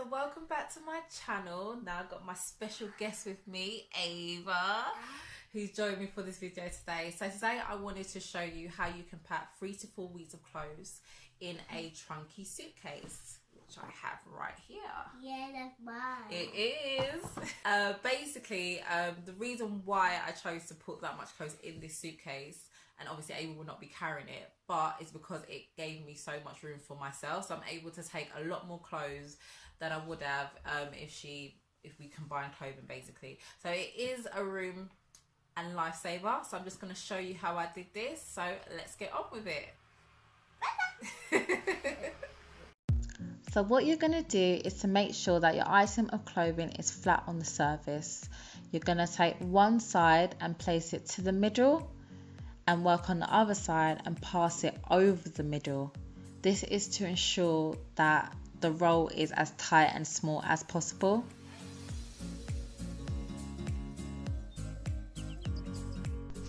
so welcome back to my channel. Now I've got my special guest with me, Ava, who's joined me for this video today. So today I wanted to show you how you can pack 3 to 4 weeks of clothes in a trunky suitcase, which I have right here. Yeah, that's mine. It is. Basically, the reason why I chose to put that much clothes in this suitcase, and obviously Ava will not be carrying it, but it's because it gave me so much room for myself. So I'm able to take a lot more clothes than I would have if we combine clothing, basically. So it is a room and lifesaver. So I'm just going to show you how I did this. So let's get on with it. So what you're going to do is to make sure that your item of clothing is flat on the surface. You're going to take one side and place it to the middle and work on the other side and pass it over the middle. This is to ensure that the roll is as tight and small as possible.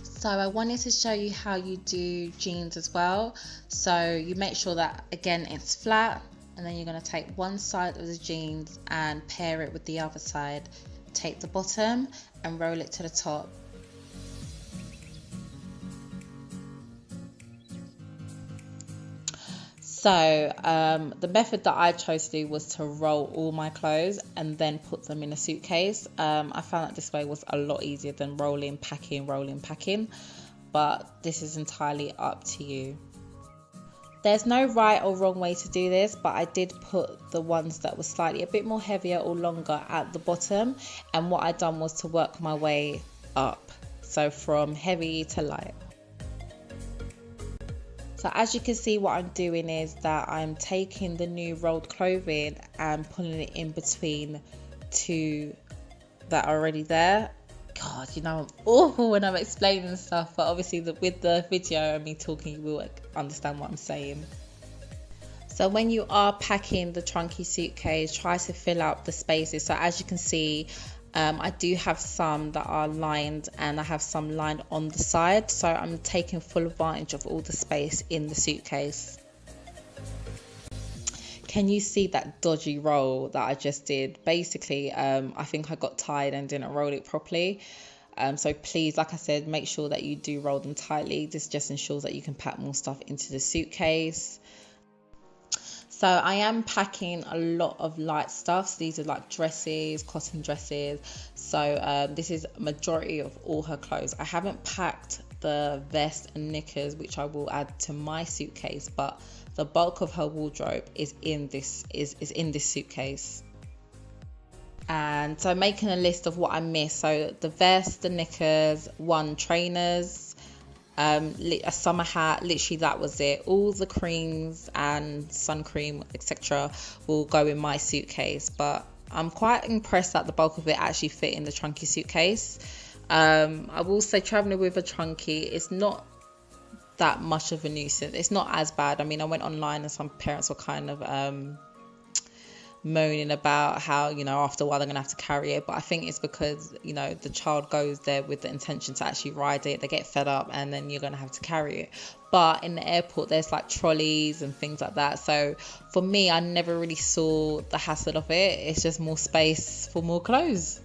So I wanted to show you how you do jeans as well. So you make sure that again it's flat, and then you're going to take one side of the jeans and pair it with the other side. Take the bottom and roll it to the top. So the method that I chose to do was to roll all my clothes and then put them in a suitcase. I found that this way was a lot easier than rolling, packing, but this is entirely up to you. There's no right or wrong way to do this, but I did put the ones that were slightly a bit more heavier or longer at the bottom, and what I done was to work my way up, so from heavy to light. So as you can see, what I'm doing is that I'm taking the new rolled clothing and pulling it in between two that are already there. God, you know, I'm awful when I'm explaining stuff, but obviously with the video and me talking, you will understand what I'm saying. So when you are packing the trunky suitcase, try to fill out the spaces. So as you can see, I do have some that are lined and I have some lined on the side. So I'm taking full advantage of all the space in the suitcase. Can you see that dodgy roll that I just did? Basically, I think I got tired and didn't roll it properly. So please, like I said, make sure that you do roll them tightly. This just ensures that you can pack more stuff into the suitcase. So I am packing a lot of light stuff. So these are like dresses, cotton dresses. So this is a majority of all her clothes. I haven't packed the vest and knickers, which I will add to my suitcase, but the bulk of her wardrobe is in this suitcase. And so making a list of what I missed. So the vest, the knickers, trainers, a summer hat, literally that was it. All the creams and sun cream, etc. will go in my suitcase, but I'm quite impressed that the bulk of it actually fit in the trunky suitcase. I will say traveling with a trunky is not that much of a nuisance. It's not as bad. I mean, I went online and some parents were kind of moaning about how, you know, after a while they're gonna have to carry it, but I think it's because, you know, the child goes there with the intention to actually ride it, they get fed up, and then you're gonna have to carry it. But in the airport there's like trolleys and things like that, so for me I never really saw the hassle of it. It's just more space for more clothes.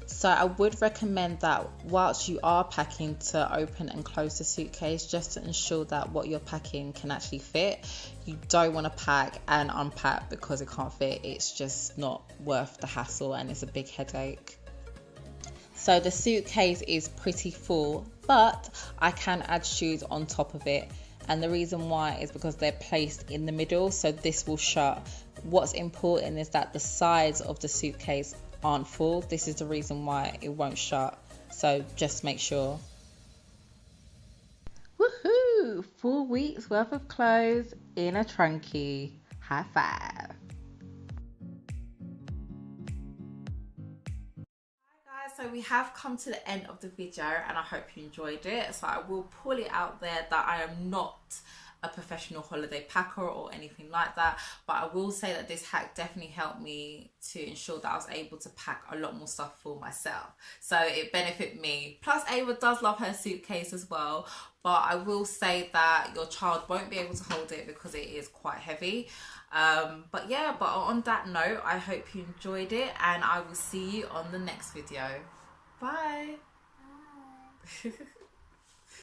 So I would recommend that whilst you are packing, to open and close the suitcase just to ensure that what you're packing can actually fit. You don't want to pack and unpack because it can't fit. It's just not worth the hassle and it's a big headache. So the suitcase is pretty full, but I can add shoes on top of it. And the reason why is because they're placed in the middle, so this will shut. What's important is that the sides of the suitcase aren't full. This is the reason why it won't shut, so just make sure. Woohoo! 4 weeks worth of clothes in a trunky. High five. So we have come to the end of the video and I hope you enjoyed it. So I will pull it out there that I am not a professional holiday packer or anything like that, but I will say that this hack definitely helped me to ensure that I was able to pack a lot more stuff for myself, so it benefited me. Plus Ava does love her suitcase as well, but I will say that your child won't be able to hold it because it is quite heavy. But yeah, but on that note, I hope you enjoyed it, and I will see you on the next video. Bye. Bye.